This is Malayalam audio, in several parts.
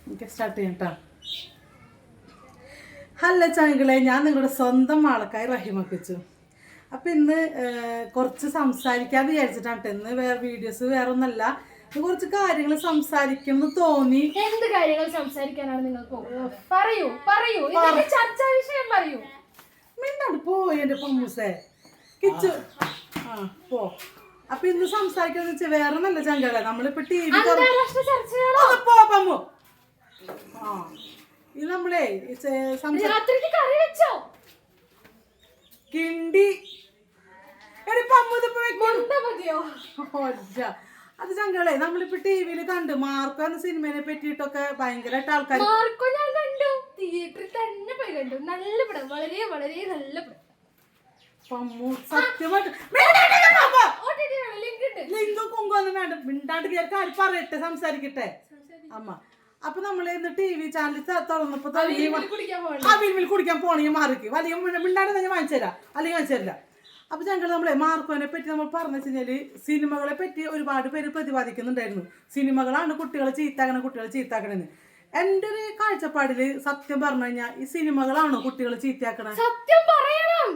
എനിക്ക് സ്റ്റാർട്ട് ചെയ്യാം കേട്ടോ. ഹലോ ചാനകളെ, ഞാൻ നിങ്ങളുടെ സ്വന്തം ആൾക്കാർ റഹിമക്കിച്ചു. അപ്പം ഇന്ന് കുറച്ച് സംസാരിക്കാമെന്ന് വിചാരിച്ചിട്ടാണ് കേട്ടോ. ഇന്ന് വേറെ വീഡിയോസ് വേറെ ഒന്നല്ല, കുറച്ച് കാര്യങ്ങൾ സംസാരിക്കണം തോന്നി. എന്ത് കാര്യങ്ങൾ സംസാരിക്കാനാണ് നിങ്ങൾക്ക്? പറയൂ പറയൂ, ചർച്ചാ വിഷയം പറയൂ. മിണ്ടാണ്ട് പോയി എൻ്റെ പമ്മൂസേ കിച്ചു. ആ പോ. അപ്പൊ ഇന്ന് സംസാരിക്കാന്ന് വെച്ചാൽ വേറെ നല്ല ചങ്കളെ, നമ്മളിപ്പോ ടി വി പോ പമ്മു. ആ ഇത് നമ്മളെ കിണ്ടി അത് ചങ്കളെ, നമ്മളിപ്പോ ടി വിയിൽ കണ്ടു മാർക്കോ എന്ന സിനിമയെ പറ്റിയിട്ടൊക്കെ ഭയങ്കരമായിട്ട് ആൾക്കാർ. മാർക്കോ ഞാൻ കണ്ടു, തിയേറ്ററിൽ തന്നെ പോയി കണ്ടു. നല്ല പടം, വളരെ വളരെ നല്ല പടം. പമ്മു സത്യമായിട്ട് ലിങ്ക് കുങ്കൊന്നും വേണ്ട, മിണ്ടാണ്ട് കേൾക്ക ആര് പറയട്ടെ, സംസാരിക്കട്ടെ അമ്മ. അപ്പൊ നമ്മള് ഇന്ന് ടി വി ചാനൽ തുറന്നപ്പോ അവിൽ കുടിക്കാൻ പോണെങ്കിൽ മാറിക്ക് വലിയ മിണ്ടാണ്ട് തന്നെ വാങ്ങിച്ചു തരാം, അല്ലെങ്കിൽ വാങ്ങിച്ചു തരില്ല. അപ്പൊ ഞങ്ങൾ നമ്മളെ മാർക്കോനെ പറ്റി നമ്മൾ പറഞ്ഞു വെച്ച് കഴിഞ്ഞാല് സിനിമകളെ പറ്റി ഒരുപാട് പേര് പ്രതിപാദിക്കുന്നുണ്ടായിരുന്നു. സിനിമകളാണ് കുട്ടികളെ ചീത്താക്കണെന്ന്. എൻ്റെ ഒരു കാഴ്ചപ്പാടില് സത്യം പറഞ്ഞു കഴിഞ്ഞാൽ ഈ സിനിമകളാണോ കുട്ടികളെ ചീത്തയാക്കണേ? സത്യം പറയണം.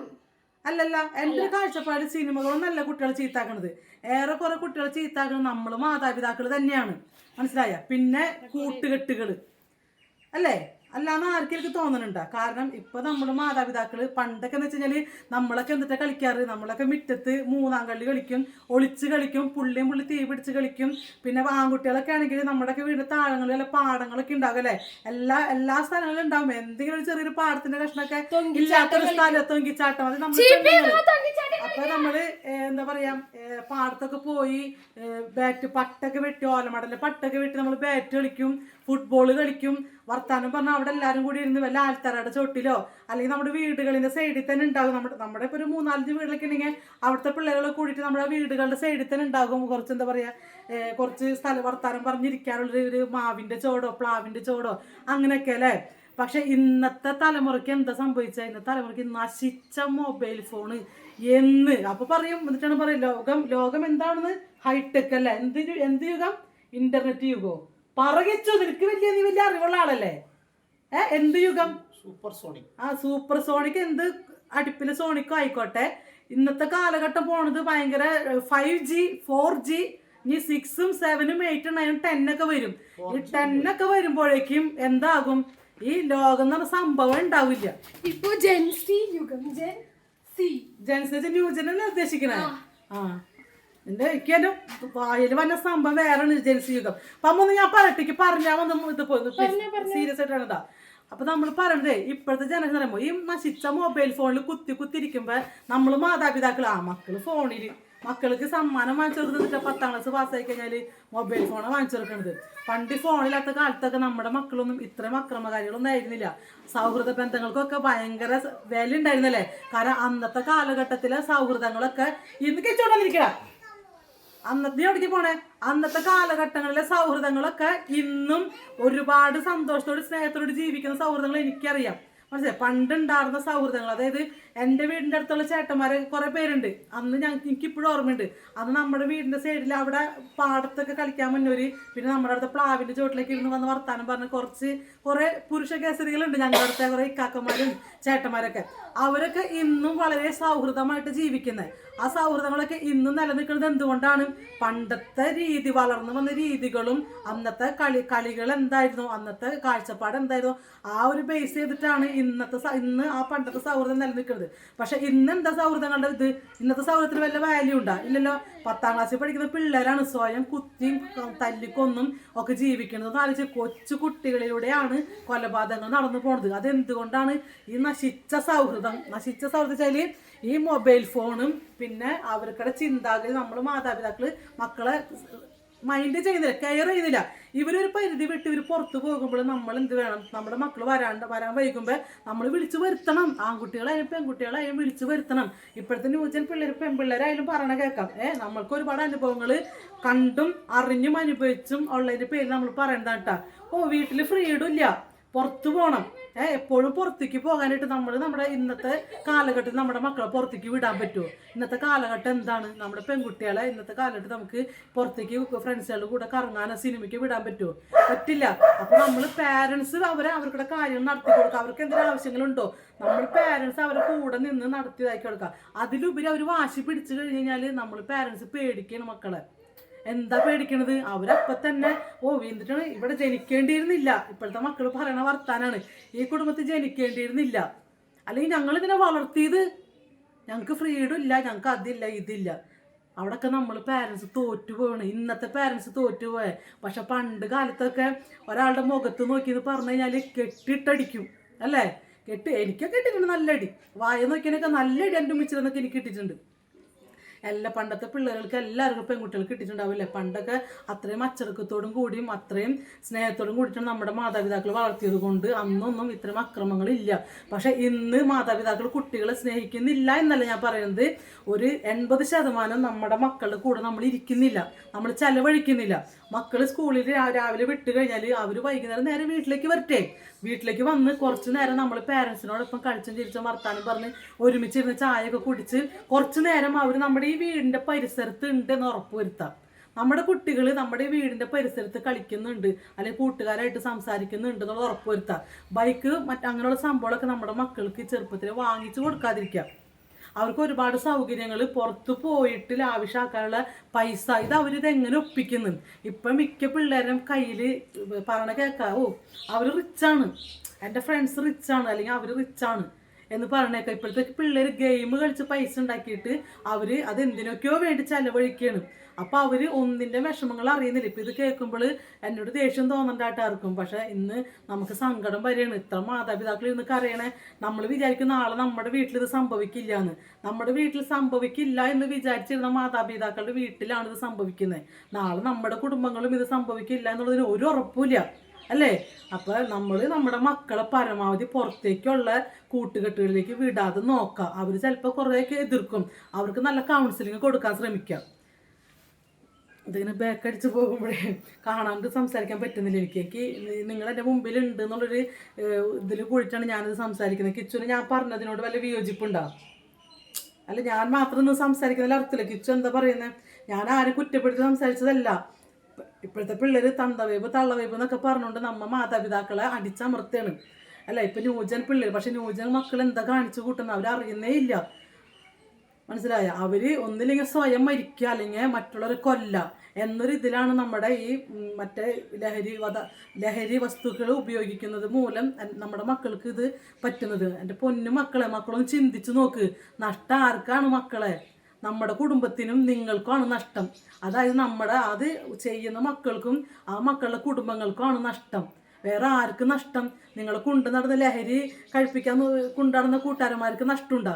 അല്ലല്ല, എൻ്റെ ഒരു കാഴ്ചപ്പാട് സിനിമകളൊന്നല്ല കുട്ടികളെ ചീത്താക്കണത്. ഏറെക്കുറെ കുട്ടികളെ ചീത്താക്കണത് നമ്മള് മാതാപിതാക്കൾ തന്നെയാണ്, മനസ്സിലായ? പിന്നെ കൂട്ടുകെട്ടുകള് അല്ലേ? അല്ലാന്ന് ആർക്കെങ്കിലും തോന്നുന്നുണ്ടോ? കാരണം ഇപ്പൊ നമ്മുടെ മാതാപിതാക്കള് പണ്ടൊക്കെ എന്ന് വെച്ച് കഴിഞ്ഞാല് നമ്മളൊക്കെ എന്നിട്ട് കളിക്കാറ്, നമ്മളൊക്കെ മുറ്റത്ത് മൂന്നാം കളി കളിക്കും, ഒളിച്ച് കളിക്കും, പുള്ളിയും പുള്ളി തീ പിടിച്ച് കളിക്കും. പിന്നെ ആൺകുട്ടികളൊക്കെ ആണെങ്കിൽ നമ്മുടെയൊക്കെ വീട് താഴങ്ങളിൽ അല്ല പാടങ്ങളൊക്കെ ഉണ്ടാവും അല്ലെ? എല്ലാ സ്ഥലങ്ങളിലും ഉണ്ടാവും എന്തെങ്കിലും ഒരു ചെറിയൊരു പാടത്തിന്റെ കഷ്ണൊക്കെ ഇല്ലാത്തൊരു സ്ഥലത്ത് തൊങ്കിച്ചാട്ടം. അത് നമ്മൾ അപ്പൊ നമ്മള് എന്താ പറയാ, പാടത്തൊക്കെ പോയി പട്ടൊക്കെ വെട്ടി, ഓലമടലിന്റെ പട്ടൊക്കെ വെട്ടി നമ്മൾ ബാറ്റ് കളിക്കും, ഫുട്ബോള് കളിക്കും. വർത്താനം പറഞ്ഞാൽ അവിടെ എല്ലാവരും കൂടി ഇരുന്ന് വല്ല ആൽത്തറയുടെ ചോട്ടിലോ അല്ലെങ്കിൽ നമ്മുടെ വീടുകളിന്റെ സൈഡിൽ തന്നെ ഉണ്ടാകും. നമ്മുടെ ഇപ്പൊ ഒരു 3-4 വീട്ടിലൊക്കെ ഉണ്ടെങ്കിൽ അവിടുത്തെ പിള്ളേരൊക്കെ കൂടിയിട്ട് നമ്മുടെ വീടുകളുടെ സൈഡിൽ തന്നെ ഉണ്ടാകും കുറച്ച് എന്താ പറയാ, കുറച്ച് വർത്താനം പറഞ്ഞിരിക്കാനുള്ള ഒരു മാവിന്റെ ചോടോ പ്ലാവിന്റെ ചോടോ അങ്ങനെയൊക്കെ അല്ലേ. പക്ഷെ ഇന്നത്തെ തലമുറയ്ക്ക് എന്താ സംഭവിച്ചത്? ഇന്നത്തെ തലമുറയ്ക്ക് നശിച്ച മൊബൈൽ ഫോണ് എന്ന് അപ്പൊ പറയും. എന്നിട്ടാണ് പറയും ലോകം എന്താണെന്ന്, ഹൈടെക് അല്ലേ? എന്ത് യുഗം? Internet Hugo? പറകിച്ചോ, നിനക്ക് നീ വലിയ അറിവുള്ള ആളല്ലേ? എന്ത് യുഗം? Super sonic. സൂപ്പർ സോണിക് എന്ത് അടുപ്പിലെ സോണിക്കോ ആയിക്കോട്ടെ. ഇന്നത്തെ കാലഘട്ടം പോണത് ഭയങ്കര 5G 4G, ഇനി 6ഉം 7ഉം 8ഉം 9ഉം 10 ഒക്കെ വരും. ഈ 10 ഒക്കെ വരുമ്പോഴേക്കും എന്താകും? ഈ ലോകം എന്ന് പറഞ്ഞ സംഭവം ഉണ്ടാവില്ല. ഇപ്പൊ ജെൻസി യുഗം, ജെൻസി ന്യൂജൻ എന്ന് ഉദ്ദേശിക്കണേ. എന്റെ എനിക്ക് എന്റെ വായിൽ വന്ന സംഭവം വേറെ ജെൻസി യുഗം. അപ്പൊ അമ്മൊന്ന് ഞാൻ പറട്ടിക്ക് പറഞ്ഞാൽ വന്ന് ഇത് പോയി സീരിയസ് ആയിട്ടാണ് ഇതാ. അപ്പൊ നമ്മൾ പറയണതേ ഇപ്പോഴത്തെ ജനങ്ങൾ പറയുമ്പോ ഈ നശിച്ച മൊബൈൽ ഫോണിൽ കുത്തിരിക്കുമ്പോ നമ്മള് മാതാപിതാക്കൾ മക്കൾക്ക് സമ്മാനം വാങ്ങിച്ചു കൊടുത്തിട്ട് 10ാം ക്ലാസ് പാസ്സായി കഴിഞ്ഞാല് മൊബൈൽ ഫോണാണ് വാങ്ങിച്ചു കൊടുക്കണത്. പണ്ട് ഫോണില്ലാത്ത കാലത്തൊക്കെ നമ്മുടെ മക്കളൊന്നും ഇത്രയും അക്രമകാരികളൊന്നും ആയിരുന്നില്ല. സൗഹൃദ ബന്ധങ്ങൾക്കൊക്കെ ഭയങ്കര വില ഉണ്ടായിരുന്നല്ലേ? കാരണം അന്നത്തെ കാലഘട്ടത്തിലെ സൗഹൃദങ്ങളൊക്കെ ഇന്ന് കെച്ചോണ്ടിരിക്കുക. നീ എവിടേക്ക് പോണേ? അന്നത്തെ കാലഘട്ടങ്ങളിലെ സൗഹൃദങ്ങളൊക്കെ ഇന്നും ഒരുപാട് സന്തോഷത്തോട് സ്നേഹത്തോട് ജീവിക്കുന്ന സൗഹൃദങ്ങൾ എനിക്കറിയാം, മനസ്സിലായി? പണ്ടുണ്ടായിരുന്ന സൗഹൃദങ്ങൾ, അതായത് എൻ്റെ വീടിൻ്റെ അടുത്തുള്ള ചേട്ടന്മാരെ കുറെ പേരുണ്ട്. അന്ന് എനിക്കിപ്പോഴും ഓർമ്മയുണ്ട്. അന്ന് നമ്മുടെ വീടിൻ്റെ സൈഡിൽ അവിടെ പാടത്തൊക്കെ കളിക്കാൻ മുന്നോര്, പിന്നെ നമ്മുടെ അടുത്ത പ്ലാവിൻ്റെ ചോട്ടിലേക്ക് ഇരുന്ന് വന്ന് വർത്താനം പറഞ്ഞ് കുറെ പുരുഷ കേസരികളുണ്ട് ഞങ്ങളുടെ അടുത്ത കുറെ ഇക്കാക്കന്മാരും ചേട്ടന്മാരൊക്കെ. അവരൊക്കെ ഇന്നും വളരെ സൗഹൃദമായിട്ട് ജീവിക്കുന്നത്. ആ സൗഹൃദങ്ങളൊക്കെ ഇന്നും നിലനിൽക്കുന്നത് എന്തുകൊണ്ടാണ്? പണ്ടത്തെ വളർന്നു വന്ന രീതികളും അന്നത്തെ കളികൾ എന്തായിരുന്നു, അന്നത്തെ കാഴ്ചപ്പാട് എന്തായിരുന്നു, ആ ഒരു ബേസ് ചെയ്തിട്ടാണ് ഇന്ന് ആ പണ്ടത്തെ സൗഹൃദം നിലനിൽക്കുന്നത്. പക്ഷെ ഇന്ന് എന്താ സൗഹൃദങ്ങളുടെ ഇത്? ഇന്നത്തെ സൗഹൃദത്തിന് വല്ല വാല്യൂ ഉണ്ടാ? ഇല്ലല്ലോ. 10ാം ക്ലാസ്സിൽ പഠിക്കുന്ന പിള്ളേരാണ് സ്വയം കുത്തിയും തല്ലിക്കൊന്നും ഒക്കെ ജീവിക്കുന്നത്. ആലോചിച്ച് കൊച്ചു കുട്ടികളിലൂടെയാണ് കൊലപാതകങ്ങൾ നടന്നു പോണത്. അതെന്തുകൊണ്ടാണ്? ഈ നശിച്ച സൗഹൃദം വെച്ചാല് ഈ മൊബൈൽ ഫോണും പിന്നെ അവർക്കുടെ ചിന്താഗതി. നമ്മൾ മാതാപിതാക്കള് മക്കളെ മൈൻഡ് ചെയ്യുന്നില്ല, കെയർ ചെയ്യുന്നില്ല. ഇവരൊരു പരിധി വിട്ട് ഇവർ പുറത്തു പോകുമ്പോൾ നമ്മൾ എന്ത് വേണം? നമ്മുടെ മക്കൾ വരാൻ വൈകുമ്പോൾ നമ്മൾ വിളിച്ചു വരുത്തണം. ആൺകുട്ടികളായാലും പെൺകുട്ടികളായാലും വിളിച്ചു വരുത്തണം. ഇപ്പോഴത്തെ ന്യൂജൻ പെൺപിള്ളേരായാലും പറയണ കേൾക്കാം. നമ്മൾക്ക് ഒരുപാട് അനുഭവങ്ങൾ കണ്ടും അറിഞ്ഞും അനുഭവിച്ചും ഉള്ളതിന്റെ പേര് നമ്മൾ പറയണ്ട കേട്ടാ. വീട്ടിൽ ഫ്രീഡം ഇല്ല, പുറത്തു പോകണം. എപ്പോഴും പുറത്തേക്ക് പോകാനായിട്ട് നമ്മുടെ ഇന്നത്തെ കാലഘട്ടത്തിൽ നമ്മുടെ മക്കളെ പുറത്തേക്ക് വിടാൻ പറ്റുമോ? ഇന്നത്തെ കാലഘട്ടം എന്താണ്? നമ്മുടെ പെൺകുട്ടികളെ ഇന്നത്തെ കാലഘട്ടത്തിൽ നമുക്ക് പുറത്തേക്ക് ഫ്രണ്ട്സുകളുടെ കൂടെ കറങ്ങാനോ സിനിമയ്ക്ക് വിടാൻ പറ്റുമോ? പറ്റില്ല. അപ്പോൾ നമ്മൾ പാരൻസ് അവരുടെ കാര്യങ്ങൾ നടത്തി കൊടുക്കുക. അവർക്ക് എന്തെങ്കിലും ആവശ്യങ്ങളുണ്ടോ, നമ്മൾ പാരൻസ് അവരെ കൂടെ നിന്ന് നടത്തിയതാക്കി കൊടുക്കുക. അതിലുപരി അവർ വാശി പിടിച്ചു കഴിഞ്ഞ് കഴിഞ്ഞാൽ നമ്മൾ പാരൻസ് പേടിക്കണം മക്കളെ. എന്താ പേടിക്കണത്? അവരപ്പം തന്നെ എന്നിട്ടാണ് ഇവിടെ ജനിക്കേണ്ടിയിരുന്നില്ല. ഇപ്പോഴത്തെ മക്കൾ പറയണ വർത്താനാണ്, ഈ കുടുംബത്തിൽ ജനിക്കേണ്ടിയിരുന്നില്ല, അല്ലെങ്കിൽ ഞങ്ങളിതിനെ വളർത്തിയത്, ഞങ്ങൾക്ക് ഫ്രീഡം ഇല്ല, ഞങ്ങൾക്ക് അതില്ല ഇതില്ല. അവിടെയൊക്കെ നമ്മൾ പാരൻസ് തോറ്റുപോവാണ്. ഇന്നത്തെ പാരൻസ് തോറ്റുപോയ. പക്ഷെ പണ്ട് കാലത്തൊക്കെ ഒരാളുടെ മുഖത്ത് നോക്കിയെന്ന് പറഞ്ഞു കഴിഞ്ഞാൽ കെട്ടിട്ടടിക്കും അല്ലേ? എനിക്കൊക്കെ കിട്ടിയിട്ടുണ്ട് നല്ല അടി. വായ നോക്കിയതിനൊക്കെ നല്ല അടി എൻ്റെ ഉമ്മിച്ചിരുന്നൊക്കെ എനിക്ക് കിട്ടിയിട്ടുണ്ട്. പണ്ടത്തെ പിള്ളേർക്ക് എല്ലാവർക്കും പെൺകുട്ടികൾക്ക് കിട്ടിയിട്ടുണ്ടാവില്ലേ? പണ്ടൊക്കെ അത്രയും അച്ചടക്കത്തോടും കൂടിയും അത്രയും സ്നേഹത്തോടും കൂടിയിട്ടാണ് നമ്മുടെ മാതാപിതാക്കൾ വളർത്തിയത് കൊണ്ട് അന്നൊന്നും ഇത്രയും അക്രമങ്ങളില്ല. പക്ഷെ ഇന്ന് മാതാപിതാക്കൾ കുട്ടികളെ സ്നേഹിക്കുന്നില്ല എന്നല്ല ഞാൻ പറയുന്നത്. ഒരു 80% നമ്മുടെ മക്കളുടെ കൂടെ നമ്മൾ ഇരിക്കുന്നില്ല, നമ്മൾ ചെലവഴിക്കുന്നില്ല. മക്കൾ സ്കൂളിൽ രാവിലെ വിട്ട് കഴിഞ്ഞാൽ അവർ വൈകുന്നേരം നേരെ വീട്ടിലേക്ക് വരട്ടെ. വീട്ടിലേക്ക് വന്ന് കുറച്ച് നേരം നമ്മൾ പാരൻസിനോടൊപ്പം കളിച്ചും ചിരിച്ചും വർത്താനം പറഞ്ഞ് ഒരുമിച്ചിരുന്ന് ചായയൊക്കെ കുടിച്ച് കുറച്ച് നേരം അവർ നമ്മുടെ ഈ വീടിൻ്റെ പരിസരത്ത് ഉണ്ടെന്ന് ഉറപ്പുവരുത്താം. നമ്മുടെ കുട്ടികൾ നമ്മുടെ ഈ വീടിൻ്റെ പരിസരത്ത് കളിക്കുന്നുണ്ട് അല്ലെങ്കിൽ കൂട്ടുകാരായിട്ട് സംസാരിക്കുന്നുണ്ട് എന്നുള്ളത് ഉറപ്പുവരുത്താം. ബൈക്ക് അങ്ങനെയുള്ള സംഭവങ്ങളൊക്കെ നമ്മുടെ മക്കൾക്ക് ചെറുപ്പത്തിൽ വാങ്ങിച്ചു കൊടുക്കാതിരിക്കുക. അവർക്ക് ഒരുപാട് സൗകര്യങ്ങൾ, പുറത്ത് പോയിട്ട് ലാവിഷാക്കാനുള്ള പൈസ, ഇത് എങ്ങനെ ഒപ്പിക്കുന്നു? ഇപ്പം മിക്ക പിള്ളേരും കയ്യിൽ പറയണ കേൾക്കാവോ, അവർ റിച്ചാണ്, എൻ്റെ ഫ്രണ്ട്സ് റിച്ചാണ് അല്ലെങ്കിൽ അവർ റിച്ചാണ് എന്ന് പറഞ്ഞേക്കാം. ഇപ്പോഴത്തെ പിള്ളേർ ഗെയിം കളിച്ച് പൈസ ഉണ്ടാക്കിയിട്ട് അവർ അതെന്തിനൊക്കെയോ വേണ്ടി ചെലവഴിക്കുകയാണ്. അപ്പോൾ അവർ ഒന്നിൻ്റെ വിഷമങ്ങൾ അറിയുന്നില്ല. ഇപ്പം ഇത് കേൾക്കുമ്പോൾ എന്നോട് ദേഷ്യം തോന്നണ്ടായിട്ടായിരിക്കും, പക്ഷേ ഇന്ന് നമുക്ക് സങ്കടം വരികയാണ്. ഇത്ര മാതാപിതാക്കൾ ഇന്ന് കരയണേ. നമ്മൾ വിചാരിക്കുന്ന നാളെ നമ്മുടെ വീട്ടിൽ ഇത് സംഭവിക്കില്ല എന്ന്. നമ്മുടെ വീട്ടിൽ സംഭവിക്കില്ല എന്ന് വിചാരിച്ചിരുന്ന മാതാപിതാക്കളുടെ വീട്ടിലാണ് ഇത് സംഭവിക്കുന്നത്. നാളെ നമ്മുടെ കുടുംബങ്ങളും ഇത് സംഭവിക്കില്ല എന്നുള്ളതിന് ഒരു ഉറപ്പില്ല അല്ലേ? അപ്പോൾ നമ്മൾ നമ്മുടെ മക്കളെ പരമാവധി പുറത്തേക്കുള്ള കൂട്ടുകെട്ടുകളിലേക്ക് വിടാതെ നോക്കാം. അവർ ചിലപ്പോൾ കുറേയൊക്കെ എതിർക്കും. അവർക്ക് നല്ല കൗൺസിലിംഗ് കൊടുക്കാൻ ശ്രമിക്കാം. ഇതിങ്ങനെ ബാക്കടിച്ച് പോകുമ്പോഴേ കാണാണ്ട് സംസാരിക്കാൻ പറ്റുന്നില്ല എനിക്ക് നിങ്ങളെൻ്റെ മുമ്പിലുണ്ട് എന്നുള്ളൊരു ഇതിൽ കൂടിയിട്ടാണ് ഞാനിത് സംസാരിക്കുന്നത്. കിച്ചുവിന് ഞാൻ പറഞ്ഞതിനോട് വല്ല വിയോജിപ്പുണ്ടാവും? അല്ല, ഞാൻ മാത്രം ഒന്ന് സംസാരിക്കുന്നതിൽ അർത്ഥമില്ല. കിച്ചു എന്താ പറയുന്നത്? ഞാൻ ആരും കുറ്റപ്പെടുത്തി സംസാരിച്ചതല്ല. ഇപ്പോഴത്തെ പിള്ളേർ തന്തവേബ് തള്ളവേബ് എന്നൊക്കെ പറഞ്ഞുകൊണ്ട് നമ്മ മാതാപിതാക്കളെ അടിച്ചമർത്തുകയാണ് അല്ല. ഇപ്പം ന്യൂജൻ പിള്ളേർ, പക്ഷെ ന്യൂജൻ മക്കൾ എന്താ കാണിച്ചു കൂട്ടുന്നത് അവരറിയുന്നേ ഇല്ല. മനസ്സിലായ? അവർ ഒന്നില്ലെങ്കിൽ സ്വയം മരിക്കുക അല്ലെങ്കിൽ മറ്റുള്ളവരെ കൊല്ല എന്നൊരു ഇതിലാണ് നമ്മുടെ ഈ മറ്റേ ലഹരി വസ്തുക്കൾ ഉപയോഗിക്കുന്നത് മൂലം നമ്മുടെ മക്കൾക്ക് ഇത് പറ്റുന്നത്. എൻ്റെ പൊന്നു മക്കളൊന്ന് ചിന്തിച്ച് നോക്ക്. നഷ്ടം ആർക്കാണ് മക്കളെ? നമ്മുടെ കുടുംബത്തിനും നിങ്ങൾക്കുമാണ് നഷ്ടം. അതായത് അത് ചെയ്യുന്ന മക്കൾക്കും ആ മക്കളുടെ കുടുംബങ്ങൾക്കുമാണ് നഷ്ടം. വേറെ ആർക്ക് നഷ്ടം? നിങ്ങൾ നടന്ന് ലഹരി കഴിപ്പിക്കാൻ കൊണ്ടുനടന്ന കൂട്ടുകാരന്മാർക്ക് നഷ്ടമുണ്ടാ?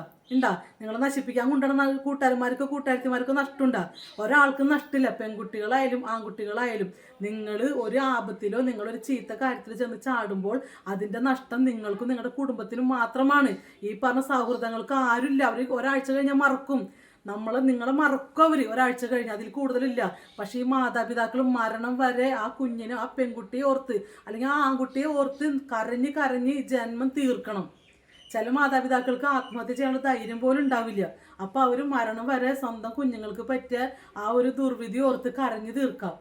നിങ്ങൾ നശിപ്പിക്കാൻ കൊണ്ടുനടന്ന കൂട്ടുകാരത്തിമാർക്ക് നഷ്ടമുണ്ടാ? ഒരാൾക്ക് നഷ്ടമില്ല. പെൺകുട്ടികളായാലും ആൺകുട്ടികളായാലും നിങ്ങൾ ഒരു ആപത്തിലോ നിങ്ങളൊരു ചീത്ത കാര്യത്തിൽ ചെന്ന് ചാടുമ്പോൾ അതിൻ്റെ നഷ്ടം നിങ്ങൾക്കും നിങ്ങളുടെ കുടുംബത്തിനും മാത്രമാണ്. ഈ പറഞ്ഞ സൗഹൃദങ്ങൾക്ക് ആരുമില്ല. അവർ ഒരാഴ്ച കഴിഞ്ഞാൽ മറക്കും. നിങ്ങളെ മറക്കും അവർ ഒരാഴ്ച കഴിഞ്ഞ്, അതിൽ കൂടുതലില്ല. പക്ഷേ ഈ മാതാപിതാക്കൾ മരണം വരെ ആ കുഞ്ഞിനെ, ആ പെൺകുട്ടിയെ ഓർത്ത് അല്ലെങ്കിൽ ആ ആൺകുട്ടിയെ ഓർത്ത് കരഞ്ഞ് ജന്മം തീർക്കണം. ചില മാതാപിതാക്കൾക്ക് ആത്മഹത്യ ചെയ്യാനുള്ള ധൈര്യം പോലും ഉണ്ടാവില്ല. അപ്പോൾ അവർ മരണം വരെ സ്വന്തം കുഞ്ഞുങ്ങൾക്ക് പറ്റിയ ആ ഒരു ദുർവിധി ഓർത്ത് കരഞ്ഞു തീർക്കാം.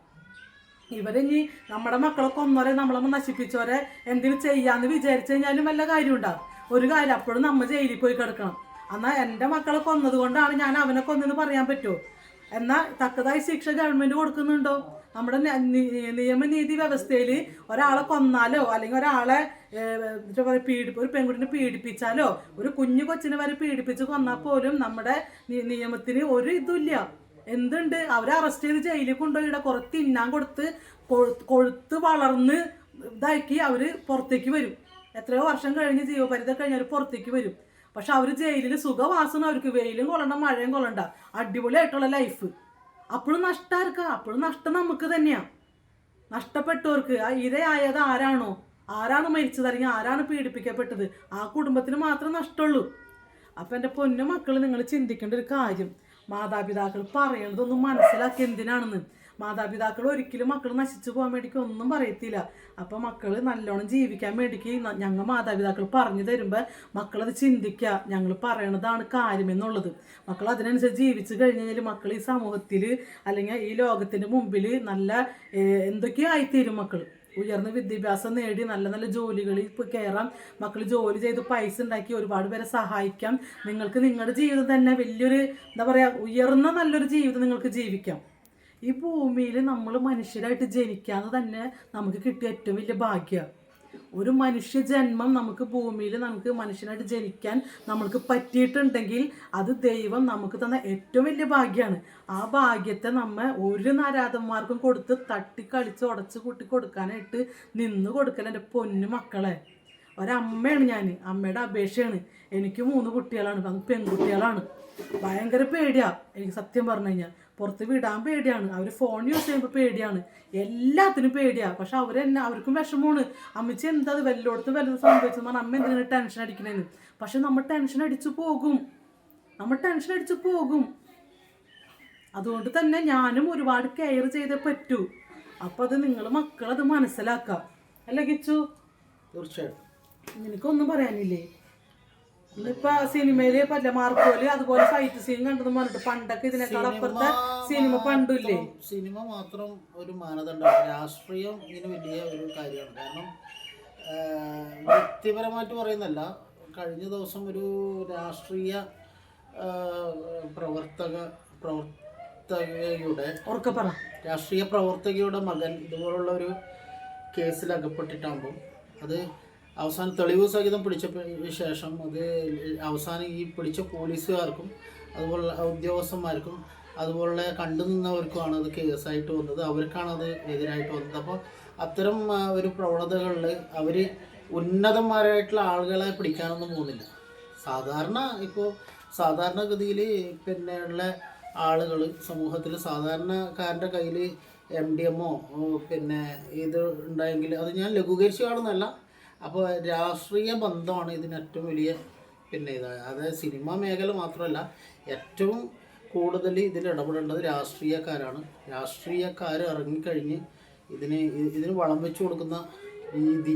ഇവരിനി നമ്മുടെ മക്കളെ കൊന്നവരെ നമ്മളെ നശിപ്പിച്ചവരെ എന്തെങ്കിലും ചെയ്യാമെന്ന് വിചാരിച്ചു കഴിഞ്ഞാലും വല്ല കാര്യം ഉണ്ടാവും? ഒരു കാര്യം, അപ്പോഴും നമ്മൾ ജയിലിൽ പോയി കിടക്കണം. എന്നാൽ എൻ്റെ മക്കളെ കൊന്നത് കൊണ്ടാണ് ഞാൻ അവനെ കൊന്നെന്ന് പറയാൻ പറ്റുമോ? എന്നാൽ തക്കതായ ശിക്ഷ ഗവൺമെൻറ് കൊടുക്കുന്നുണ്ടോ? നമ്മുടെ നിയമനീതി വ്യവസ്ഥയിൽ ഒരാളെ കൊന്നാലോ അല്ലെങ്കിൽ ഒരാളെ ഒരു പെൺകുട്ടിനെ പീഡിപ്പിച്ചാലോ ഒരു കൊച്ചിനെ വരെ പീഡിപ്പിച്ച് കൊന്നാൽ പോലും നമ്മുടെ നിയമത്തിന് ഒരു ഇതുമില്ല. എന്തുണ്ട്? അവരെ അറസ്റ്റ് ചെയ്ത് ജയിലിൽ കൊണ്ടുപോയി കുറെ തിന്നാൻ കൊടുത്ത് കൊഴുത്ത് വളർന്ന് ഇതാക്കി അവർ പുറത്തേക്ക് വരും. എത്രയോ വർഷം കഴിഞ്ഞ് ജീവപരിധി കഴിഞ്ഞ് അവർ പുറത്തേക്ക് വരും. പക്ഷെ അവർ ജയിലിൽ സുഖവാസന, അവർക്ക് വെയിലും കൊള്ളണ്ട മഴയും കൊള്ളണ്ട, അടിപൊളിയായിട്ടുള്ള ലൈഫ്. അപ്പോഴും നഷ്ടമായിരിക്കാം. അപ്പോഴും നഷ്ടം നമുക്ക് തന്നെയാണ്. നഷ്ടപ്പെട്ടവർക്ക് ആ ഇരയായത് ആരാണ് മരിച്ചത് അല്ലെങ്കിൽ ആരാണ് പീഡിപ്പിക്കപ്പെട്ടത്, ആ കുടുംബത്തിന് മാത്രമേ നഷ്ടമുള്ളൂ. അപ്പം എൻ്റെ പൊന്നു മക്കൾ, നിങ്ങൾ ചിന്തിക്കേണ്ട ഒരു കാര്യം, മാതാപിതാക്കൾ പറയണതൊന്നും മനസ്സിലാക്കി എന്തിനാണെന്ന്. മാതാപിതാക്കൾ ഒരിക്കലും മക്കൾ നശിച്ചു പോകാൻ വേണ്ടിക്ക് ഒന്നും പറയത്തില്ല. അപ്പം മക്കൾ നല്ലോണം ജീവിക്കാൻ വേണ്ടിക്ക് ഞങ്ങൾ മാതാപിതാക്കൾ പറഞ്ഞു തരുമ്പോൾ മക്കളത് ചിന്തിക്കുക, ഞങ്ങൾ പറയണതാണ് കാര്യമെന്നുള്ളത്. മക്കൾ അതിനനുസരിച്ച് ജീവിച്ചു കഴിഞ്ഞ് കഴിഞ്ഞാൽ മക്കൾ ഈ സമൂഹത്തിൽ അല്ലെങ്കിൽ ഈ ലോകത്തിൻ്റെ മുമ്പിൽ നല്ല എന്തൊക്കെയോ ആയിത്തീരും. മക്കൾ ഉയർന്ന വിദ്യാഭ്യാസം നേടി നല്ല നല്ല ജോലികളിൽ ഇപ്പോൾ കയറാം. മക്കൾ ജോലി ചെയ്ത് പൈസ ഉണ്ടാക്കി ഒരുപാട് പേരെ സഹായിക്കാം. നിങ്ങൾക്ക് നിങ്ങളുടെ ജീവിതം തന്നെ വലിയൊരു എന്താ പറയുക ഉയർന്ന നല്ലൊരു ജീവിതം നിങ്ങൾക്ക് ജീവിക്കാം. ഈ ഭൂമിയിൽ നമ്മൾ മനുഷ്യരായിട്ട് ജനിക്കാതെ തന്നെ നമുക്ക് കിട്ടിയ ഏറ്റവും വലിയ ഭാഗ്യമാണ്. ഒരു മനുഷ്യ ജന്മം നമുക്ക് ഭൂമിയിൽ നമുക്ക് മനുഷ്യനായിട്ട് ജനിക്കാൻ നമ്മൾക്ക് പറ്റിയിട്ടുണ്ടെങ്കിൽ അത് ദൈവം നമുക്ക് തന്ന ഏറ്റവും വലിയ ഭാഗ്യമാണ്. ആ ഭാഗ്യത്തെ നമ്മൾ ഒരു നാരാധന്മാർക്കും കൊടുത്ത് തട്ടിക്കളിച്ച് ഉടച്ച് കൂട്ടി കൊടുക്കാനായിട്ട് നിന്ന് കൊടുക്കല എൻ്റെ പൊന്നു മക്കളെ. ഒരമ്മയാണ് ഞാൻ, അമ്മയുടെ അപേക്ഷയാണ്. എനിക്ക് 3 കുട്ടികളാണ്, അത് പെൺകുട്ടികളാണ്. ഭയങ്കര പേടിയാണ് എനിക്ക് സത്യം പറഞ്ഞു കഴിഞ്ഞാൽ. പുറത്ത് വിടാൻ പേടിയാണ്, അവർ ഫോൺ യൂസ് ചെയ്യുമ്പോൾ പേടിയാണ്, എല്ലാത്തിനും പേടിയാണ്. പക്ഷെ അവർക്കും വിഷമമാണ്. അമ്മച്ചി എന്താ അത് വല്ലയിടത്തും വല്ലതും സംഭവിച്ചെന്ന് പറഞ്ഞാൽ അമ്മ എന്തിനാണ് ടെൻഷൻ അടിക്കണേന്ന്. പക്ഷെ നമ്മൾ ടെൻഷൻ അടിച്ചു പോകും. അതുകൊണ്ട് തന്നെ ഞാനും ഒരുപാട് കെയർ ചെയ്തേ പറ്റൂ. അപ്പം അത് നിങ്ങൾ മക്കളത് മനസ്സിലാക്കാം അല്ലേ കിച്ചു? തീർച്ചയായിട്ടും. നിനക്കൊന്നും പറയാനില്ലേ? ഇന്നിപ്പോ സിനിമയില് പല മാർക്കോല് അതുപോലെ ഫൈറ്റ് സീൻ കണ്ടെന്ന് പറഞ്ഞിട്ട് പണ്ടൊക്കെ ഇതിനേക്കാൾ അപ്പുറത്തെ സിനിമ പണ്ടില്ലേ? സിനിമ മാത്രം ഒരു മാനദണ്ഡമാണ്, രാഷ്ട്രീയം ഇതിന് വലിയ ഒരു കാര്യമാണ്. കാരണം വ്യക്തിപരമായിട്ട് പറയുന്നല്ല, കഴിഞ്ഞ ദിവസം ഒരു രാഷ്ട്രീയ രാഷ്ട്രീയ പ്രവർത്തകയുടെ മകൻ ഇതുപോലുള്ള ഒരു കേസിൽ അകപ്പെട്ടിട്ടാകുമ്പം അത് അവസാനം തെളിവ് സഹിതം പിടിച്ചതിന് ശേഷം അത് അവസാനം ഈ പിടിച്ച പോലീസുകാർക്കും അതുപോലുള്ള ഉദ്യോഗസ്ഥന്മാർക്കും അതുപോലെ കണ്ടു നിന്നവർക്കുമാണ് അത് കേസായിട്ട് വന്നത്, അവർക്കാണ് അത് എതിരായിട്ട് വന്നത്. അപ്പോൾ അത്തരം ഒരു പ്രവണതകളിൽ അവർ ഉന്നതന്മാരായിട്ടുള്ള ആളുകളെ പിടിക്കാനൊന്നും പോകുന്നില്ല. സാധാരണഗതിയിൽ പിന്നെ ഉള്ള ആളുകൾ സമൂഹത്തിൽ സാധാരണക്കാരൻ്റെ കയ്യിൽ MDMO പിന്നെ ഇത് ഉണ്ടായെങ്കിൽ അത് ഞാൻ ലഘൂകരിച്ച് കാണുന്നതല്ല. അപ്പോൾ രാഷ്ട്രീയ ബന്ധമാണ് ഇതിന് ഏറ്റവും വലിയ പിന്നെ അതായത് സിനിമാ മേഖല മാത്രമല്ല, ഏറ്റവും കൂടുതൽ ഇതിൽ ഇടപെടേണ്ടത് രാഷ്ട്രീയക്കാരാണ്. രാഷ്ട്രീയക്കാർ ഇറങ്ങിക്കഴിഞ്ഞ് ഇതിന് വളം വെച്ച് കൊടുക്കുന്ന രീതി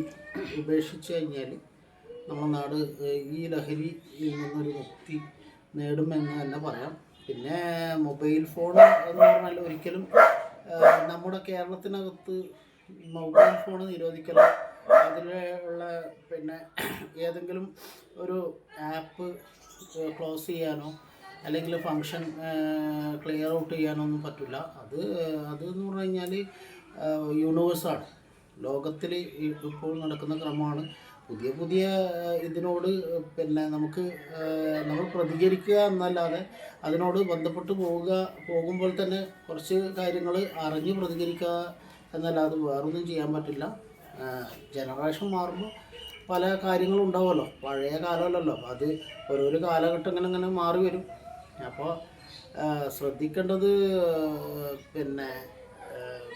ഉപേക്ഷിച്ച് കഴിഞ്ഞാൽ നമ്മുടെ നാട് ഈ ലഹരിയിൽ നിന്നൊരു മുക്തി നേടുമെന്ന് തന്നെ പറയാം. പിന്നെ മൊബൈൽ ഫോൺ എന്ന് പറഞ്ഞാൽ ഒരിക്കലും നമ്മുടെ കേരളത്തിനകത്ത് മൊബൈൽ ഫോൺ നിരോധിക്കലോ അതിലുള്ള പിന്നെ ഏതെങ്കിലും ഒരു ആപ്പ് ക്ലോസ് ചെയ്യാനോ അല്ലെങ്കിൽ ഫങ്ഷൻ ക്ലിയർ ഔട്ട് ചെയ്യാനോ ഒന്നും പറ്റില്ല. അതെന്ന് പറഞ്ഞു കഴിഞ്ഞാൽ യൂണിവേഴ്സാണ്, ലോകത്തിൽ ഇപ്പോൾ നടക്കുന്ന ക്രമമാണ്. പുതിയ ഇതിനോട് പിന്നെ നമ്മൾ പ്രതികരിക്കുക എന്നല്ലാതെ അതിനോട് ബന്ധപ്പെട്ട് പോകുമ്പോൾ തന്നെ കുറച്ച് കാര്യങ്ങൾ അറിഞ്ഞ് പ്രതികരിക്കുക എന്നല്ലാതെ വേറൊന്നും ചെയ്യാൻ പറ്റില്ല. ജനറേഷൻ മാറുമ്പോൾ പല കാര്യങ്ങളും ഉണ്ടാവുമല്ലോ, പഴയ കാലമല്ലല്ലോ, അത് ഓരോരോ കാലഘട്ടം ഇങ്ങനെ മാറി വരും. അപ്പോൾ ശ്രദ്ധിക്കേണ്ടത് പിന്നെ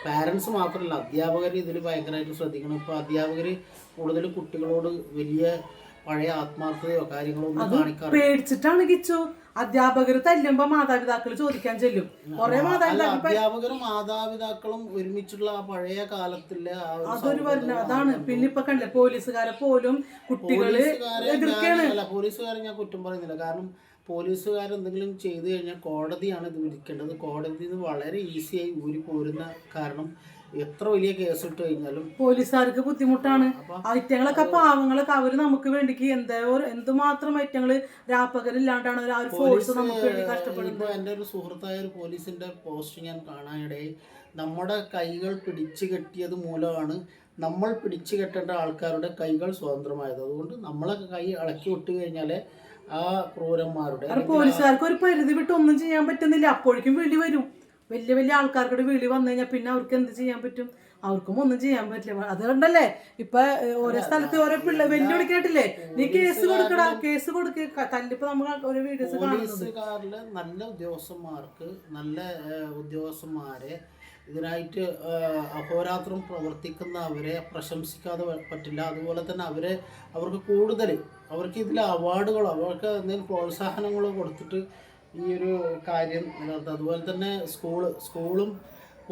പാരൻസ് മാത്രമല്ല, അധ്യാപകർ ഇതിൽ ഭയങ്കരമായിട്ട് ശ്രദ്ധിക്കണം. ഇപ്പോൾ അധ്യാപകർ കൂടുതലും കുട്ടികളോട് വലിയ പഴയ ആത്മാർത്ഥതയോ കാര്യങ്ങളോ ഒന്നും കാണിക്കാറില്ല. പേടിച്ചിട്ടാണ് കിച്ചു. അധ്യാപകർ തല്ലുമ്പോ മാതാപിതാക്കൾ ചോദിക്കാൻ ചെല്ലും. അധ്യാപകരും മാതാപിതാക്കളും ഒരുമിച്ചുള്ള ആ പഴയ കാലത്തിലെ അതൊരു അതാണ്. പിന്നെ ഇപ്പൊ കണ്ടില്ലേ പോലീസുകാരെ പോലും കുട്ടികള് പോലീസുകാരെ ഞാൻ കുറ്റം പറയുന്നില്ല. കാരണം പോലീസുകാരെന്തെങ്കിലും ചെയ്തു കഴിഞ്ഞാൽ കോടതിയാണ് ഇത് വിധിക്കേണ്ടത്. കോടതിയിൽ നിന്ന് വളരെ ഈസിയായി ഊരി പോരുന്ന കാരണം എത്ര വലിയ കേസ് ഇട്ട് കഴിഞ്ഞാലും പോലീസുകാർക്ക് ബുദ്ധിമുട്ടാണ്. ഐറ്റങ്ങളൊക്കെ പാവങ്ങളൊക്കെ അവര് നമുക്ക് വേണ്ടിക്ക് എന്തുമാത്രം ഐറ്റങ്ങള് രാപ്പകലില്ലാണ്ടാണ് ആ ഒരു ഫോഴ്സ് നമുക്ക് വേണ്ടി കഷ്ടപ്പെടുന്നത്. എൻ്റെ ഒരു സുഹൃത്തായ ഒരു പോലീസിന്റെ പോസ്റ്റ് ഞാൻ കാണാനിടയിൽ, നമ്മുടെ കൈകൾ പിടിച്ചു കെട്ടിയത് മൂലമാണ് നമ്മൾ പിടിച്ചു കെട്ടേണ്ട ആൾക്കാരുടെ കൈകൾ സ്വതന്ത്രമായത്. അതുകൊണ്ട് നമ്മളെ കൈ ഇളക്കി വിട്ട് കഴിഞ്ഞാൽ ആ ക്രൂരന്മാരുടെ പോലീസുകാർക്ക് ഒരു പരിധി വിട്ട് ഒന്നും ചെയ്യാൻ പറ്റുന്നില്ല. അപ്പോഴേക്കും വിളി വരും. വലിയ ആൾക്കാർക്കൂടെ വിളി വന്നു കഴിഞ്ഞാൽ പിന്നെ അവർക്ക് എന്ത് ചെയ്യാൻ പറ്റും? അവർക്കും ഒന്നും ചെയ്യാൻ പറ്റില്ല. അതുകൊണ്ടല്ലേ ഇപ്പൊ ഓരോ സ്ഥലത്ത് ഓരോ വെല്ലുവിളിക്കാട്ടില്ലേ, നീ കേസ് കൊടുക്കടാ, കേസ് കൊടുക്ക തല്ലിപ്പോ നമ്മൾ ഓരോ വീഡിയോസ് പോലീസുകാരിലെ നല്ല ഉദ്യോഗസ്ഥന്മാരെ ഇതിനായിട്ട് അഹോരാത്രം പ്രവർത്തിക്കുന്നവരെ പ്രശംസിക്കാതെ പറ്റില്ല. അതുപോലെ തന്നെ അവർക്ക് കൂടുതൽ ഇതിൽ അവാർഡുകളോ അവർക്ക് എന്തെങ്കിലും പ്രോത്സാഹനങ്ങളോ കൊടുത്തിട്ട് ഈ ഒരു കാര്യം നിലനിർത്തുക. അതുപോലെ തന്നെ സ്കൂളും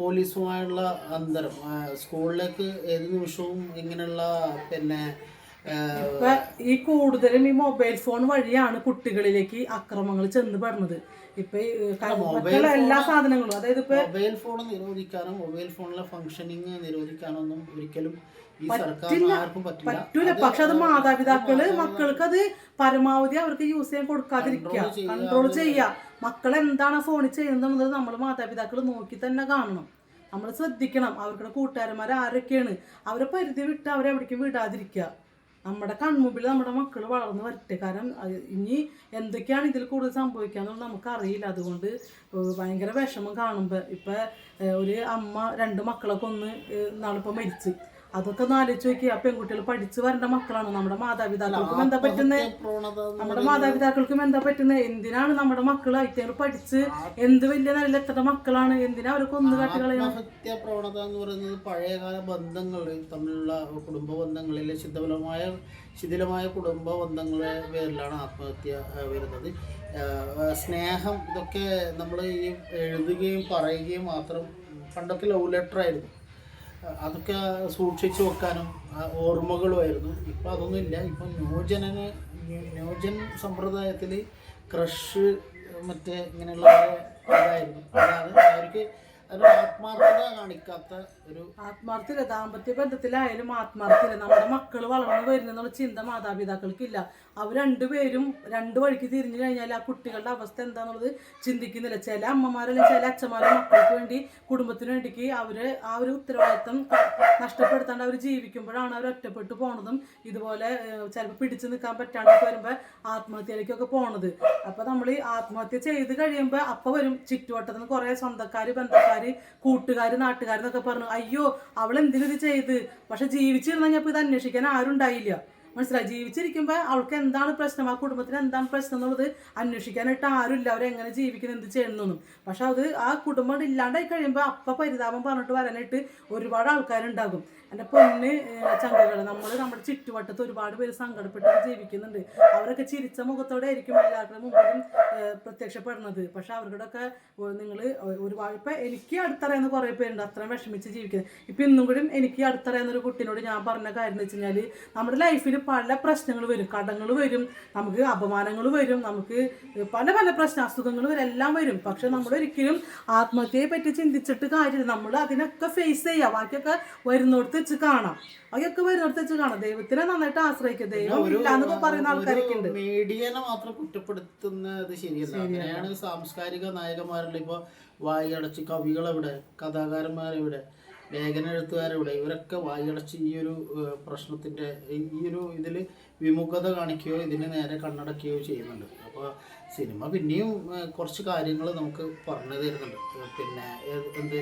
പോലീസുമായുള്ള അന്തരം, സ്കൂളിലേക്ക് ഏത് നിമിഷവും ഇങ്ങനെയുള്ള പിന്നെ ഇപ്പൊ ഈ കൂടുതലും ഈ മൊബൈൽ ഫോൺ വഴിയാണ് കുട്ടികളിലേക്ക് അക്രമങ്ങൾ ചെന്ന് പെടുന്നത്. ഇപ്പൊ എല്ലാ സാധനങ്ങളും, അതായത് ഇപ്പൊ മൊബൈൽ ഫോൺ നിരോധിക്കാനോ മൊബൈൽ ഫോണിലെ ഫംഗ്ഷനിങ് നിരോധിക്കാനോ ഒന്നും ഒരിക്കലും ഈ സർക്കാർ ആർക്കും പറ്റൂല. പക്ഷെ അത് മാതാപിതാക്കള് മക്കൾക്ക് അത് പരമാവധി അവർക്ക് യൂസ് ചെയ്യാൻ കൊടുക്കാതിരിക്കുക, കൺട്രോൾ ചെയ്യുക. മക്കൾ എന്താണ് ഫോണിൽ ചെയ്യുന്നത് നമ്മൾ മാതാപിതാക്കൾ നോക്കി തന്നെ കാണണം, നമ്മൾ ശ്രദ്ധിക്കണം. അവരുടെ കൂട്ടുകാരന്മാർ ആരൊക്കെയാണ്, അവരെ പരിധി വിട്ട് അവരെവിടേക്കും വിടാതിരിക്കുക. നമ്മുടെ കൺമുമ്പിൽ നമ്മുടെ മക്കൾ വളർന്നു വരട്ടെ. കാരണം ഇനി എന്തൊക്കെയാണ് ഇതിൽ കൂടുതൽ സംഭവിക്കാന്നുള്ളത് നമുക്കറിയില്ല. അതുകൊണ്ട് ഭയങ്കര വിഷമം കാണുമ്പോൾ. ഇപ്പം ഒരു അമ്മ 2 മക്കളെ കൊന്ന് നാളിപ്പോൾ മരിച്ച്. അതൊക്കെ ഒന്ന് ആലോചിച്ച് നോക്കി. ആ പെൺകുട്ടികൾ പഠിച്ചു വരേണ്ട മക്കളാണ്. നമ്മുടെ മാതാപിതാക്കൾക്കും എന്താ പറ്റുന്നത്, നമ്മുടെ മാതാപിതാക്കൾക്കും എന്താ പറ്റുന്നത്? എന്തിനാണ് നമ്മുടെ മക്കൾ ഐറ്റങ്ങൾ പഠിച്ച് എന്ത് വലിയ നിലയിൽ എത്തേണ്ട മക്കളാണ്, എന്തിനാ അവർക്ക് ഒന്ന് കാട്ടുകളയാണ്? ആത്മഹത്യാ പ്രവണത എന്ന് പറയുന്നത് പഴയകാല ബന്ധങ്ങൾ തമ്മിലുള്ള കുടുംബ ബന്ധങ്ങളിലെ ശിഥിലമായ കുടുംബ ബന്ധങ്ങളുടെ പേരിലാണ് ആത്മഹത്യ വരുന്നത്. സ്നേഹം ഇതൊക്കെ നമ്മൾ ഈ എഴുതുകയും പറയുകയും മാത്രം. പണ്ടൊക്കെ ലവ് ലെറ്റർ ആയിരുന്നു, അതൊക്കെ സൂക്ഷിച്ചു വെക്കാനും ഓർമ്മകളുമായിരുന്നു. ഇപ്പം അതൊന്നുമില്ല. ഇപ്പം ന്യൂജൻ സമ്പ്രദായത്തിൽ ക്രഷ് മറ്റേ ഇങ്ങനെയുള്ള ഇതായിരുന്നു. അതാണ് അവർക്ക് ഒരു ആത്മാർത്ഥത കാണിക്കാത്ത ഒരു ആത്മാർത്ഥില്ല. ദാമ്പത്യ ബന്ധത്തിലായാലും ആത്മാർത്ഥില്ല. നമ്മുടെ മക്കൾ വളർന്നു വരുന്നുള്ള ചിന്ത മാതാപിതാക്കൾക്കില്ല. അവർ രണ്ടുപേരും 2 വഴിക്ക് തിരിഞ്ഞു കഴിഞ്ഞാൽ ആ കുട്ടികളുടെ അവസ്ഥ എന്താണെന്നുള്ളത് ചിന്തിക്കുന്നില്ല. ചില അമ്മമാരല്ലെങ്കിൽ ചില അച്ഛന്മാരെ മക്കൾക്ക് വേണ്ടി കുടുംബത്തിന് വേണ്ടിക്ക് അവര് ആ ഒരു ഉത്തരവാദിത്വം നഷ്ടപ്പെടുത്താണ്ട് അവർ ജീവിക്കുമ്പോഴാണ് അവർ ഒറ്റപ്പെട്ടു പോണതും ഇതുപോലെ ചിലപ്പോൾ പിടിച്ചു നിൽക്കാൻ പറ്റാണ്ടൊക്കെ വരുമ്പോൾ ആത്മഹത്യയിലേക്കൊക്കെ പോണത്. അപ്പം നമ്മൾ ഈ ആത്മഹത്യ ചെയ്ത് കഴിയുമ്പോൾ അപ്പം വരും ചുറ്റുവട്ടത്തിൽ നിന്ന് കുറേ സ്വന്തക്കാർ, ബന്ധക്കാർ, കൂട്ടുകാർ, നാട്ടുകാരെന്നൊക്കെ പറഞ്ഞു, അയ്യോ അവൾ എന്തിനത് ചെയ്ത്. പക്ഷെ ജീവിച്ചിരുന്നപ്പോൾ ഇത് അന്വേഷിക്കാൻ ആരും ഉണ്ടായില്ല. മനസ്സിലായി? ജീവിച്ചിരിക്കുമ്പോൾ അവൾക്ക് എന്താണ് പ്രശ്നം, ആ കുടുംബത്തിന് എന്താണ് പ്രശ്നം എന്നുള്ളത് അന്വേഷിക്കാനായിട്ട് ആരുമില്ല. അവരെങ്ങനെ ജീവിക്കുന്നത്, എന്ത് ചെയ്യുന്നൊന്നും. പക്ഷെ അത് ആ കുടുംബം ഇല്ലാണ്ടായി കഴിയുമ്പോൾ അപ്പം പരിതാപം പറഞ്ഞിട്ട് വരാനായിട്ട് ഒരുപാട് ആൾക്കാരുണ്ടാകും. എൻ്റെ പൊന്ന് ചങ്കകൾ, നമ്മുടെ ചുറ്റുവട്ടത്ത് ഒരുപാട് പേര് സങ്കടപ്പെട്ട് ജീവിക്കുന്നുണ്ട്. അവരൊക്കെ ചിരിച്ച മുഖത്തോടെ ആയിരിക്കും എല്ലാവരുടെ മുമ്പിലും പ്രത്യക്ഷപ്പെടുന്നത്. പക്ഷെ അവരുടെയൊക്കെ നിങ്ങൾ ഒരുപാട് ഇപ്പം എനിക്ക് അടുത്തറിയുന്ന കുറേ പേരുണ്ട് അത്രയും വിഷമിച്ച് ജീവിക്കുന്നത്. ഇപ്പം ഇന്നും കൂടി എനിക്ക് അടുത്തറിയുന്ന ഒരു കുട്ടീനോട് ഞാൻ പറഞ്ഞ കാര്യം എന്ന് വെച്ച് കഴിഞ്ഞാൽ, നമ്മുടെ ലൈഫിൽ പല പ്രശ്നങ്ങൾ വരും, കടങ്ങൾ വരും, നമുക്ക് അപമാനങ്ങൾ വരും, നമുക്ക് പല പല പ്രശ്നം, അസുഖങ്ങൾ വരും, എല്ലാം വരും. പക്ഷെ നമ്മളൊരിക്കലും ആത്മഹത്യയെ പറ്റി ചിന്തിച്ചിട്ട് കാര്യമില്ല. നമ്മൾ അതിനൊക്കെ ഫേസ് ചെയ്യുക. ബാക്കിയൊക്കെ വരുന്നിടത്ത് വെച്ച് കാണാം. അതൊക്കെ വരുന്നിടത്ത് വെച്ച് കാണാം. ദൈവത്തിനെ നന്നായിട്ട് ആശ്രയിക്കുക. ദൈവം ഇല്ലാന്നൊക്കെ പറയുന്ന ആൾക്കാരൊക്കെ ഉണ്ട്. മീഡിയനെ മാത്രം കുറ്റപ്പെടുത്തുന്നത് ശരിയല്ല. അങ്ങനെയാണ് സാംസ്കാരിക നായകന്മാരുടെ ഇപ്പോൾ വായടച്ച് കവികളെവിടെ, കഥാകാരന്മാരെവിടെ, ലേഖനെഴുത്തുകാരെവിടെ, ഇവരൊക്കെ വായടച്ച് ഈ ഒരു പ്രശ്നത്തിൻ്റെ ഈ ഒരു ഇതിൽ വിമുഖത കാണിക്കുകയോ ഇതിന് നേരെ കണ്ണടക്കുകയോ ചെയ്യുന്നുണ്ട്. അപ്പോൾ സിനിമ പിന്നെയും കുറച്ച് കാര്യങ്ങൾ നമുക്ക് പറഞ്ഞു തരുന്നുണ്ട്. പിന്നെ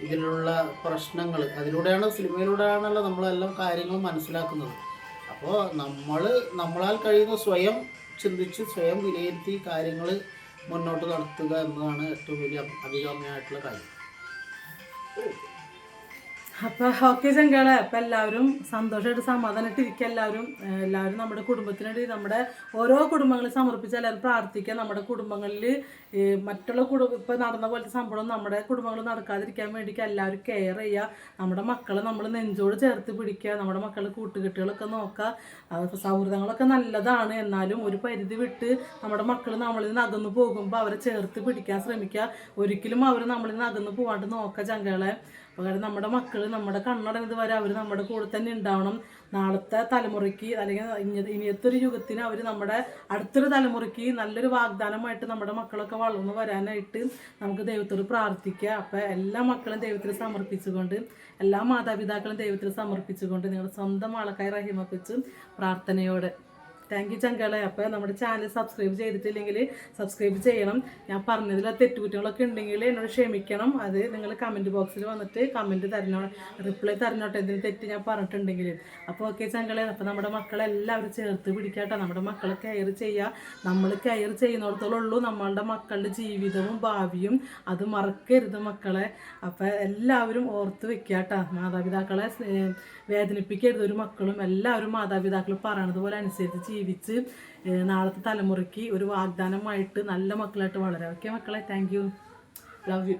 ഇതിലുള്ള പ്രശ്നങ്ങൾ അതിലൂടെയാണ്, സിനിമയിലൂടെയാണല്ലോ നമ്മളെല്ലാം കാര്യങ്ങൾ മനസ്സിലാക്കുന്നത്. അപ്പോൾ നമ്മളാൽ കഴിയുന്ന സ്വയം ചിന്തിച്ച് സ്വയം വിലയിരുത്തി കാര്യങ്ങൾ മുന്നോട്ട് നടത്തുക എന്നതാണ് ഏറ്റവും വലിയ അഭികാമ്യമായിട്ടുള്ള കാര്യം. അപ്പം ഓക്കെ ചങ്കളെ, അപ്പം എല്ലാവരും സന്തോഷമായിട്ട് സമാധാനമായിട്ട് ഇരിക്കുക. എല്ലാവരും നമ്മുടെ കുടുംബത്തിന് വേണ്ടി, നമ്മുടെ ഓരോ കുടുംബങ്ങളിൽ സമർപ്പിച്ച് എല്ലാവരും പ്രാർത്ഥിക്കുക. നമ്മുടെ കുടുംബങ്ങളിൽ മറ്റുള്ള ഇപ്പം നടന്ന പോലത്തെ സംഭവം നമ്മുടെ കുടുംബങ്ങൾ നടക്കാതിരിക്കാൻ വേണ്ടിയിട്ട് എല്ലാവരും കെയർ ചെയ്യുക. നമ്മുടെ മക്കളെ നമ്മൾ നെഞ്ചോട് ചേർത്ത് പിടിക്കുക. നമ്മുടെ മക്കളെ കൂട്ടുകെട്ടുകളൊക്കെ നോക്കുക. സൗഹൃദങ്ങളൊക്കെ നല്ലതാണ്, എന്നാലും ഒരു പരിധി വിട്ട് നമ്മുടെ മക്കൾ നമ്മളിൽ നിന്ന് അകന്നു പോകുമ്പോൾ അവരെ ചേർത്ത് പിടിക്കാൻ ശ്രമിക്കുക. ഒരിക്കലും അവർ നമ്മളിൽ നിന്ന് അകന്നു പോകാണ്ട് നോക്കുക ചങ്കളെ. കാരണം നമ്മുടെ മക്കൾ നമ്മുടെ കണ്ണടഞ്ഞത് വരെ അവർ നമ്മുടെ കൂടെ തന്നെ ഉണ്ടാവണം. നാളത്തെ തലമുറയ്ക്ക് അല്ലെങ്കിൽ ഇനിയത്തെ ഒരു യുഗത്തിന് അവർ നമ്മുടെ അടുത്തൊരു തലമുറയ്ക്ക് നല്ലൊരു വാഗ്ദാനമായിട്ട് നമ്മുടെ മക്കളൊക്കെ വളർന്നു വരാനായിട്ട് നമുക്ക് ദൈവത്തോട് പ്രാർത്ഥിക്കുക. അപ്പോൾ എല്ലാ മക്കളും ദൈവത്തിൽ സമർപ്പിച്ചുകൊണ്ട്, എല്ലാ മാതാപിതാക്കളും ദൈവത്തിൽ സമർപ്പിച്ചുകൊണ്ട് നിങ്ങളുടെ സ്വന്തം ആൾക്കാർ റഹിമപ്പിച്ച് പ്രാർത്ഥനയോടെ. താങ്ക് യു ചങ്കളെ. അപ്പോൾ നമ്മുടെ ചാനൽ സബ്സ്ക്രൈബ് ചെയ്തിട്ടില്ലെങ്കിൽ സബ്സ്ക്രൈബ് ചെയ്യണം. ഞാൻ പറഞ്ഞതിൽ തെറ്റുകുറ്റങ്ങളൊക്കെ ഉണ്ടെങ്കിൽ എന്നോട് ക്ഷമിക്കണം. അത് നിങ്ങൾ കമൻറ്റ് ബോക്സിൽ വന്നിട്ട് കമൻറ്റ് റിപ്ലൈ തരണോട്ടെ എന്തെങ്കിലും തെറ്റ് ഞാൻ പറഞ്ഞിട്ടുണ്ടെങ്കിൽ. അപ്പോൾ ഓക്കെ ചങ്കളെ. അപ്പോൾ നമ്മുടെ മക്കളെല്ലാവരും ചേർത്ത് പിടിക്കാട്ടോ. നമ്മുടെ മക്കളെ കെയർ ചെയ്യുക. നമ്മൾ കെയർ ചെയ്യുന്നിടത്തോളം ഉള്ളൂ നമ്മളുടെ മക്കളുടെ ജീവിതവും ഭാവിയും. അത് മറക്കരുത് മക്കളെ. അപ്പോൾ എല്ലാവരും ഓർത്ത് വെക്കാട്ടോ. മാതാപിതാക്കളെ വേദനിപ്പിക്കരുത് ഒരു മക്കളും. എല്ലാവരും മാതാപിതാക്കൾ പറയണത് പോലെ അനുസരിച്ച് ജീവിച്ച് നാളത്തെ തലമുറയ്ക്ക് ഒരു വാഗ്ദാനമായിട്ട് നല്ല മക്കളായിട്ട് വളരാം. ഓക്കെ മക്കളെ, താങ്ക് യു, ലവ് യു.